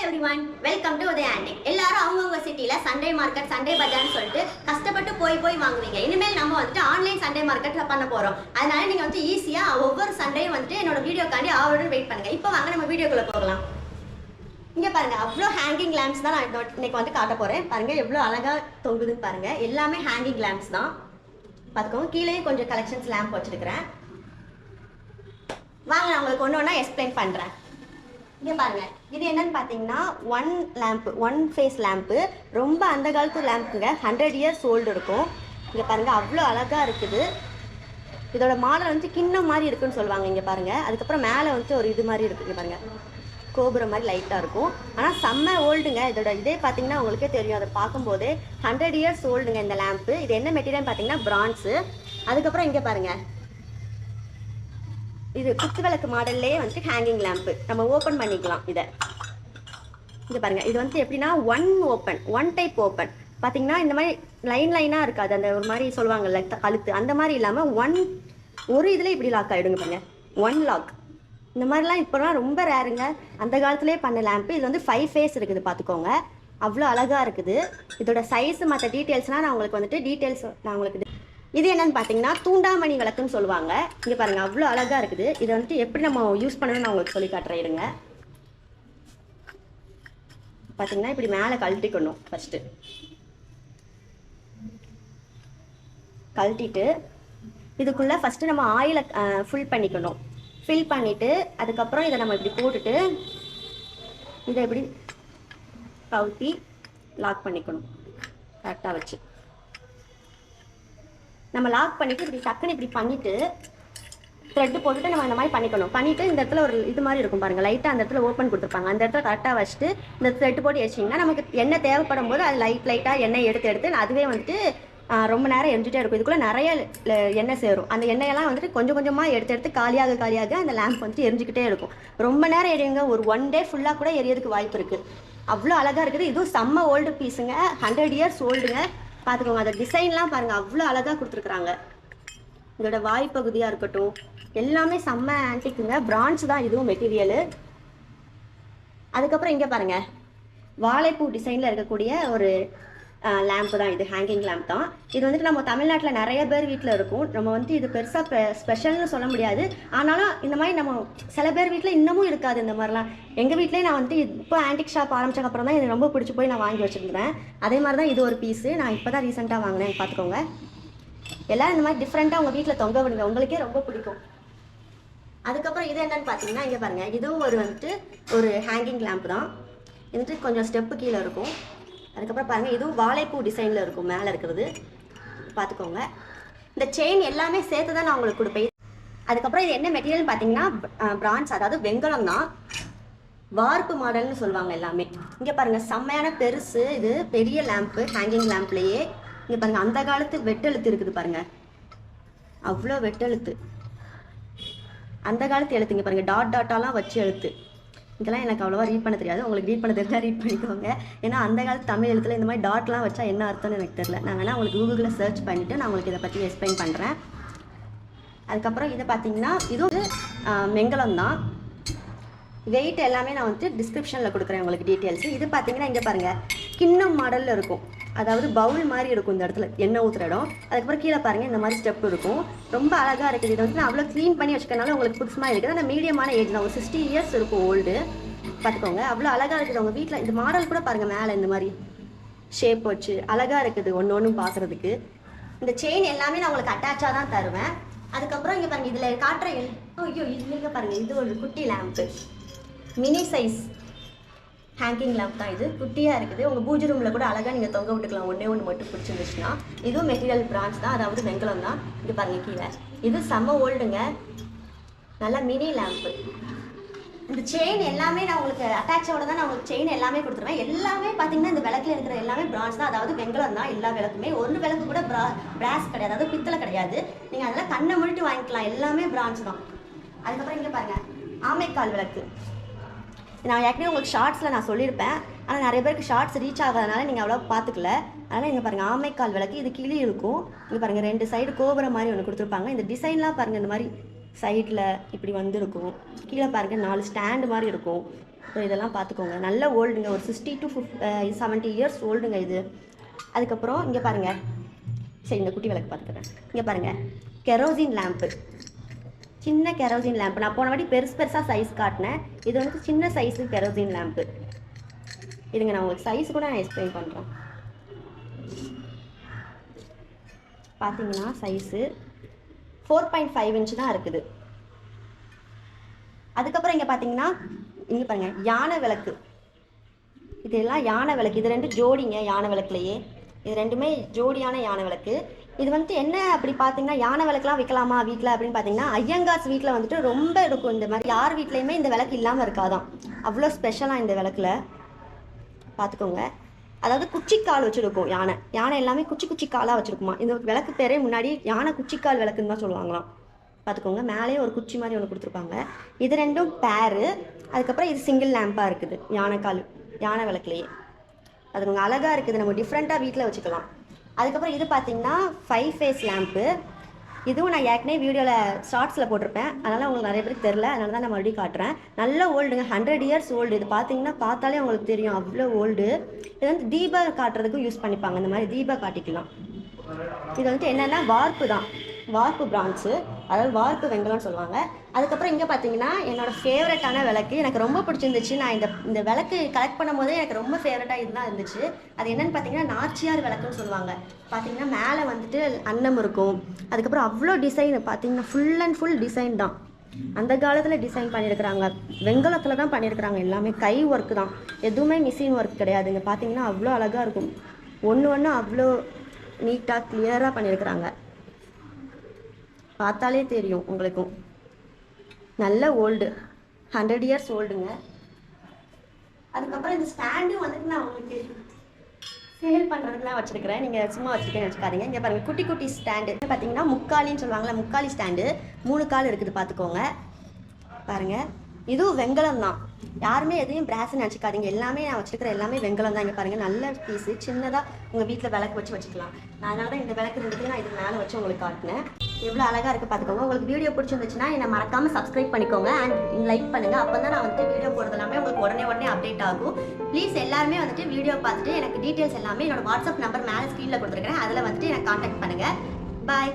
everyone, welcome to Uday Antique. எல்லாரும் அவங்கவங்க சிட்டில சண்டே மார்க்கெட் சண்டே பஜார்னு சொல்லிட்டு கஷ்டப்பட்டு போய் வாங்குவீங்க. இனிமேல் நம்ம வந்துட்டு ஆன்லைன் சண்டே மார்க்கெட்ல பண்ண போறோம். அதனால நீங்க வந்து ஈஸியா ஒவ்வொரு சண்டேயும் வந்துட்டு என்னோட வீடியோக்காண்டி ஆவலுடன் வெயிட் பண்ணுங்க. இப்போ வாங்க நம்ம வீடியோக்குள்ள போகலாம். இங்க பாருங்க, அவ்வளோ ஹேங்கிங் லேம்ப்ஸ் தான் நான் இன்னைக்கு வந்து காட்ட போறேன். பாருங்க எவ்வளோ அழகா தொங்குதுன்னு பாருங்க. எல்லாமே ஹேங்கிங் லேம்ப்ஸ் தான். பார்த்துக்கோங்க, கீழேயும் கொஞ்சம் கலெக்ஷன்ஸ் லேம்ப் வச்சிருக்கிறேன். வாங்க நான் உங்களுக்கு ஒன்று ஒன்றா எக்ஸ்பிளைன் பண்ணுறேன். இங்கே பாருங்க, இது என்னன்னு பார்த்தீங்கன்னா ஒன் ஃபேஸ் லேம்ப்பு. ரொம்ப அந்த காலத்து லேம்ப்புங்க, 100 years ஓல்டு இருக்கும். இங்கே பாருங்க அவ்வளோ அழகாக இருக்குது. இதோட மாடல் வந்து கிண்ணம் மாதிரி இருக்குன்னு சொல்லுவாங்க. இங்கே பாருங்க, அதுக்கப்புறம் மேலே வந்து ஒரு இது மாதிரி இருக்குது. இங்கே பாருங்க, கோபுரம் மாதிரி லைட்டாக இருக்கும். ஆனால் செம்ம ஓல்டுங்க. இதோட இதே பார்த்தீங்கன்னா உங்களுக்கே தெரியும், அதை பார்க்கும்போதே 100 years ஓல்டுங்க இந்த லேம்ப்பு. இது என்ன மெட்டீரியல் பார்த்தீங்கன்னா பிரான்ஸு. அதுக்கப்புறம் இங்கே பாருங்க, இது குத்து விளக்கு மாடல்லே வந்து ஹேங்கிங் லேம்ப்பு. நம்ம ஓப்பன் பண்ணிக்கலாம் இதை. இங்கே பாருங்க, இது வந்து எப்படின்னா ஒன் டைப் ஓப்பன். பார்த்தீங்கன்னா இந்த மாதிரி லைனாக இருக்காது. அந்த ஒரு மாதிரி சொல்லுவாங்கல்ல கழுத்து, அந்த மாதிரி இல்லாமல் ஒரு இதில் இப்படி லாக் ஆகிடுங்க. பாருங்க, ஒன் லாக். இந்த மாதிரிலாம் இப்போலாம் ரொம்ப ரேருங்க. அந்த காலத்துலேயே பண்ண லேம்ப்பு. இது வந்து 5 ஃபேஸ் இருக்குது, பார்த்துக்கோங்க. அவ்வளோ அழகாக இருக்குது. இதோட சைஸ் மற்ற டீட்டெயில்ஸ்னால் நான் உங்களுக்கு வந்துட்டு நான் உங்களுக்கு இது என்னன்னு பார்த்தீங்கன்னா தூண்டாமணி விளக்குன்னு சொல்லுவாங்க. இங்கே பாருங்கள் அவ்வளோ அழகாக இருக்குது. இதை வந்துட்டு எப்படி நம்ம யூஸ் பண்ணணும்னு நான் உங்களுக்கு சொல்லி காட்டுறேன் இருங்க. பார்த்தீங்கன்னா இப்படி மேலே கழட்டிக்கணும். ஃபஸ்ட்டு கழட்டிட்டு இதுக்குள்ளே ஃபஸ்ட்டு நம்ம ஆயிலை ஃபில் பண்ணிவிட்டு அதுக்கப்புறம் இதை நம்ம இப்படி போட்டுட்டு இதை இப்படி கவுத்தி லாக் பண்ணிக்கணும். கரெக்டாக வச்சு நம்ம லாக் பண்ணிவிட்டு இப்படி டக்குன்னு இப்படி பண்ணிவிட்டு த்ரெட்டு போட்டுட்டு நம்ம இந்த மாதிரி பண்ணிவிட்டு இந்த இடத்துல ஒரு இது மாதிரி இருக்கும் பாருங்கள், லைட்டாக அந்த இடத்துல ஓப்பன் கொடுத்துருப்பாங்க. அந்த இடத்துல கரெக்டாக வச்சுட்டு இந்த த்ரெட்டு போட்டு வச்சிங்கன்னா நமக்கு எண்ணெய் தேவைப்படும் போது அது லைட்டாக எண்ணெய் எடுத்து அதுவே வந்துட்டு ரொம்ப நேரம் எரிஞ்சிட்டே இருக்கும். இதுக்குள்ளே நிறைய எண்ணெய் சேரும். அந்த எண்ணெயெல்லாம் வந்துட்டு கொஞ்சம் கொஞ்சமாக எடுத்து காலியாக அந்த லேம்ப் வந்துட்டு எரிஞ்சிக்கிட்டே இருக்கும். ரொம்ப நேரம் எரியுங்க. ஒரு 1 day ஃபுல்லாக கூட எரியறதுக்கு வாய்ப்பு இருக்குது. அவ்வளோ அழகாக இருக்குது. இதுவும் செம்ம ஓல்டு பீஸுங்க, 100 years ஓல்டுங்க. பார்த்துக்கோங்க, அந்த டிசைன்லாம் பாருங்கள் அவ்வளோ அழகாக கொடுத்துருக்குறாங்க. இதோட வாய்ப்பகுதியாக இருக்கட்டும் எல்லாமே செம்ம ஆன்டிக்குங்க. பிரான்ச் தான் இதுவும் மெட்டீரியலு. அதுக்கப்புறம் இங்கே பாருங்கள், வாழைப்பூ டிசைனில் இருக்கக்கூடிய ஒரு லேம்ப்பு தான் இது. ஹேங்கிங் லேம்ப் தான் இது. வந்துட்டு நம்ம தமிழ்நாட்டில் நிறைய பேர் வீட்டில் இருக்கும். நம்ம வந்துட்டு இது பெருசாக ஸ்பெஷல்னு சொல்ல முடியாது. ஆனாலும் இந்த மாதிரி நம்ம சில பேர் வீட்டில் இன்னமும் இருக்காது இந்த மாதிரிலாம். எங்கள் வீட்டிலே நான் வந்துட்டு இப்போ ஆன்டிக் ஷாப் ஆரம்பிச்சதுக்கப்புறம் தான் இது ரொம்ப பிடிச்சி போய் நான் வாங்கி வச்சுருந்தேன். அதே மாதிரி தான் இது ஒரு பீஸு. நான் இப்போ தான் ரீசெண்டாக வாங்கினேன். பார்த்துக்கோங்க, எல்லோரும் இந்த மாதிரி டிஃப்ரெண்ட்டாக உங்கள் வீட்டில் தொங்க விடுங்க, உங்களுக்கே ரொம்ப பிடிக்கும். அதுக்கப்புறம் இது என்னன்னு பார்த்தீங்கன்னா இங்கே பாருங்கள், இதுவும் வந்துட்டு ஒரு ஹேங்கிங் லேம்ப் தான். வந்துட்டு கொஞ்சம் ஸ்டெப்பு கீழே இருக்கும். அதுக்கப்புறம் பாருங்கள், இதுவும் வாழைப்பூ டிசைனில் இருக்கும் மேலே இருக்கிறது. பார்த்துக்கோங்க, இந்த செயின் எல்லாமே சேர்த்து தான் நான் உங்களுக்கு கொடுப்பேன். அதுக்கப்புறம் இது என்ன மெட்டீரியல் பார்த்தீங்கன்னா பிரான்ஸ், அதாவது வெங்கலம் தான். வார்ப்பு மாடல்னு சொல்லுவாங்க எல்லாமே. இங்கே பாருங்கள், செம்மையான பெருசு. இது பெரிய லேம்ப்பு, ஹேங்கிங் லேம்ப்லேயே. இங்கே பாருங்கள், அந்த காலத்து வெட்டெழுத்து இருக்குது பாருங்கள், அவ்வளோ வெட்டெழுத்து. அந்த காலத்து எழுத்து. இங்கே பாருங்கள், டாட்டாலாம் வச்சு எழுத்து. இதெல்லாம் எனக்கு அவ்வளோவா ரீட் பண்ண தெரியாது. உங்களுக்கு ரீட் பண்ண தெரியாது, ரீட் பண்ணிக்கோங்க. ஏன்னா அந்த காலத்து தமிழ் எழுத்துல இந்த மாதிரி டாட்லாம் வச்சா என்ன அர்த்தம்னு எனக்கு தெரியல. நான் வேணால் உங்களுக்கு கூகுளில் சர்ச் பண்ணிவிட்டு நான் உங்களுக்கு இதை பற்றி எக்ஸ்பிளைன் பண்ணுறேன். அதுக்கப்புறம் இதை பார்த்தீங்கன்னா இதுவும் வெங்கலம் தான். வெயிட் எல்லாமே நான் வந்துட்டு டிஸ்கிரிப்ஷனில் கொடுக்குறேன் உங்களுக்கு டீட்டெயில்ஸு. இது பார்த்தீங்கன்னா இங்கே பாருங்கள், கிண்ணம் மாடலில் இருக்கும். அதாவது பவுல் மாதிரி இருக்கும் இந்த இடத்துல எண்ணெய் ஊற்றுற இடம். அதுக்கப்புறம் கீழே பாருங்கள், இந்த மாதிரி ஸ்டெப் இருக்கும். ரொம்ப அழகாக இருக்குது. இது வந்து நான் அவ்வளோ க்ளீன் பண்ணி வச்சுக்கனால உங்களுக்கு புதுசுமாக இருக்குது. ஆனால் மீடியமான ஏஜ் தான், ஒரு 60 years இருக்கும் ஓல்டு. பார்த்துக்கோங்க, அவ்வளோ அழகாக இருக்குது. உங்கள் வீட்டில் இந்த மாடல் கூட பாருங்கள், மேலே இந்த மாதிரி ஷேப் வச்சு அழகாக இருக்குது ஒன்று பார்க்குறதுக்கு. இந்த செயின் எல்லாமே நான் உங்களுக்கு அட்டாச்சாக தான் தருவேன். அதுக்கப்புறம் இங்கே பாருங்கள், இதில் காட்டுற ஐயோ இல்லைங்க பாருங்கள், இது ஒரு குட்டி lamp, mini size hanging lamp தான். இது குட்டியாக இருக்குது. உங்கள் பூஜை ரூமில் கூட அழகாக நீங்கள் தொங்க விட்டுக்கலாம், ஒன்று மட்டும் பிடிச்சிருந்துச்சுன்னா. இதுவும் மெட்டீரியல் பிரான்ச் தான், அதாவது வெங்கலம் தான். இது பாருங்கள் கீழே, இது செம்ம ஓல்டுங்க, நல்லா மினி லேம்ப்பு. இந்த செயின் எல்லாமே நான் உங்களுக்கு அட்டாச்சோட தான் நான் உங்களுக்கு செயின் எல்லாமே கொடுத்துருவேன். எல்லாமே பார்த்தீங்கன்னா இந்த விளக்கில் இருக்கிற எல்லாமே பிரான்ச் தான், அதாவது வெங்கலம் தான். எல்லா விளக்குமே ஒரு விளக்கு கூட பிராஸ் கிடையாது, அதாவது பித்தளை கிடையாது. நீங்கள் அதெல்லாம் கண்ணை முழிட்டு வாங்கிக்கலாம், எல்லாமே பிரான்ச் தான். அதுக்கப்புறம் இங்கே பாருங்கள், ஆமைக்கால் விளக்கு. நான் ஏற்கனவே உங்களுக்கு ஷார்ட்ஸில் நான் சொல்லியிருப்பேன். ஆனால் நிறைய பேருக்கு ஷார்ட்ஸ் ரீச் ஆகாதனால நீங்கள் அவ்வளோ பார்த்துக்கல. அதனால் இங்கே பாருங்கள், ஆமைக்கால் விளக்கு. இது கீழே இருக்கும். இங்கே பாருங்கள், 2 சைடு கோபுரம் மாதிரி ஒன்று கொடுத்துருப்பாங்க. இந்த டிசைன்லாம் பாருங்கள், இந்த மாதிரி சைடில் இப்படி வந்துருக்கும். கீழே பாருங்கள், 4 ஸ்டாண்டு மாதிரி இருக்கும். ஸோ இதெல்லாம் பார்த்துக்கோங்க, நல்ல ஓல்டுங்க, ஒரு 60 to 70 இயர்ஸ் ஓல்டுங்க இது. அதுக்கப்புறம் இங்கே பாருங்கள், சரி இந்த குட்டி விளக்கு பார்த்துக்கிறேன். இங்கே பாருங்கள், கெரோசின் லேம்ப்பு, சின்ன கெரோசின் லேம்ப். நான் போன வாட்டி பெருசாக சைஸ் காட்டினேன், இது வந்து சின்ன சைஸு கெரோசின் லேம்ப்பு. இதுங்க நான் உங்களுக்கு சைஸ் கூட நான் எக்ஸ்பிளைன் பண்ணுறேன். பார்த்தீங்கன்னா சைஸு 4.5 இன்ச் தான் இருக்குது. அதுக்கப்புறம் இங்கே பார்த்தீங்கன்னா இங்கே பாருங்கள், யானை விளக்கு. இதெல்லாம் யானை விளக்கு, இது 2 ஜோடிங்க யானை விளக்குலையே, இது 2மே ஜோடியான யானை விளக்கு. இது வந்துட்டு என்ன அப்படி பார்த்தீங்கன்னா, யானை விளக்குலாம் வைக்கலாமா வீட்டில் அப்படின்னு பார்த்தீங்கன்னா, ஐயங்கார்ஸ் வீட்டில் வந்துட்டு ரொம்ப இருக்கும் இந்த மாதிரி. யார் வீட்லேயுமே இந்த விளக்கு இல்லாமல் இருக்காதான், அவ்வளோ ஸ்பெஷலாக இந்த விளக்கில். பார்த்துக்கோங்க, அதாவது குச்சிக்கால் வச்சுருக்கும் யானை. யானை எல்லாமே குச்சி காலாக வச்சுருக்குமா. இந்த விளக்கு பேரே முன்னாடி யானை குச்சிக்கால் விளக்குன்னு தான் சொல்லுவாங்களாம். பார்த்துக்கோங்க, மேலே ஒரு குச்சி மாதிரி ஒன்று கொடுத்துருப்பாங்க. இது 2ம் பேரு. அதுக்கப்புறம் இது சிங்கிள் லேம்பாக இருக்குது யானை விளக்குலையே. அதுக்கு அழகாக இருக்குது, நம்ம டிஃப்ரெண்ட்டாக வீட்டில் வச்சுக்கலாம். அதுக்கப்புறம் இது பார்த்தீங்கன்னா 5 ஃபேஸ் லேம்ப்பு. இதுவும் நான் ஏற்கனவே வீடியோவில் ஷார்ட்ஸில் போட்டிருப்பேன், அதனால் உங்களுக்கு நிறைய பேருக்கு தெரில, அதனால தான் நான் மறுபடியும் காட்டுறேன். நல்ல ஓல்டுங்க, 100 இயர்ஸ் ஓல்டு. இது பார்த்தீங்கன்னா பார்த்தாலே உங்களுக்கு தெரியும் அவ்வளோ ஓல்டு. இது வந்து தீபம் காட்டுறதுக்கும் யூஸ் பண்ணிப்பாங்க, இந்த மாதிரி தீபம் காட்டிக்கலாம். இது வந்துட்டு என்னென்னா வார்ப்பு தான், வார்ப்பு பிரான்ச்சு, அதாவது வார்ப்பு வெங்கலம்னு சொல்லுவாங்க. அதுக்கப்புறம் இங்கே பார்த்தீங்கன்னா என்னோடய ஃபேவரட்டான விளக்கு, எனக்கு ரொம்ப பிடிச்சிருந்துச்சு. நான் இந்த விளக்கு கலெக்ட் பண்ணும் போதே எனக்கு ரொம்ப ஃபேவரட்டாக இதுதான் இருந்துச்சு. அது என்னென்னு பார்த்தீங்கன்னா நாச்சியார் விளக்குன்னு சொல்லுவாங்க. பார்த்தீங்கன்னா மேலே வந்துட்டு அன்னம் இருக்கும். அதுக்கப்புறம் அவ்வளோ டிசைன் பார்த்தீங்கன்னா ஃபுல் அண்ட் ஃபுல் டிசைன் தான். அந்த காலத்தில் டிசைன் பண்ணியிருக்கிறாங்க, வெங்கலத்தில் தான் பண்ணியிருக்கிறாங்க. எல்லாமே கை ஒர்க்கு தான், எதுவுமே மிஷின் ஒர்க் கிடையாதுங்க. பார்த்தீங்கன்னா அவ்வளோ அழகாக இருக்கும், ஒன்று அவ்வளோ நீட்டாக கிளியராக பண்ணியிருக்கிறாங்க. பார்த்தாலே தெரியும் உங்களுக்கும், நல்ல ஓல்டு, 100 இயர்ஸ் ஓல்டுங்க. அதுக்கப்புறம் இந்த ஸ்டாண்டும் வந்துட்டு நான் உங்களுக்கு சேல் பண்ணுறதுக்குலாம் வச்சுருக்கிறேன், நீங்கள் சும்மா வச்சுருக்கேன்னு வச்சுக்காதீங்க. இங்கே பாருங்கள், குட்டி ஸ்டாண்டு பார்த்தீங்கன்னா முக்காலின்னு சொல்லுவாங்களே, முக்காலி ஸ்டாண்டு 3 கால் இருக்குது. பார்த்துக்கோங்க, பாருங்கள், இதுவும் வெங்கலம் தான். யாருமே எதையும் பிராஸ்ன்னு நினச்சிக்காதீங்க, எல்லாமே நான் வச்சுருக்கிற எல்லாமே வெங்கலம் தான். இங்கே பாருங்கள், நல்ல பீஸு, சின்னதாக உங்கள் வீட்டில் விளக்கு வச்சுக்கலாம். நான் அதனால தான் இந்த விளக்கு இருந்துட்டு நான் இதுக்கு மேலே வச்சு உங்களுக்கு காட்டினேன். எவ்வளோ அழகாக இருக்குது பார்த்துக்கோங்க. உங்களுக்கு வீடியோ பிடிச்சிருந்துச்சுன்னா என்னை மறக்காமல் சப்ஸ்கிரைப் பண்ணிக்கோங்க அண்ட் லைக் பண்ணுங்கள். அப்போ தான் நான் வந்துட்டு வீடியோ போடுறது எல்லாமே உங்களுக்கு உடனே அப்டேட் ஆகும். ப்ளீஸ் எல்லாருமே வந்துட்டு வீடியோ பார்த்துட்டு எனக்கு டீட்டெயில்ஸ் எல்லாமே என்னோட வாட்ஸ்அப் நம்பர் மேலே ஸ்க்ரீனில் கொடுத்துருக்கேன், அதில் வந்துட்டு எனக்கு கான்டாக்ட் பண்ணுங்கள். பாய்.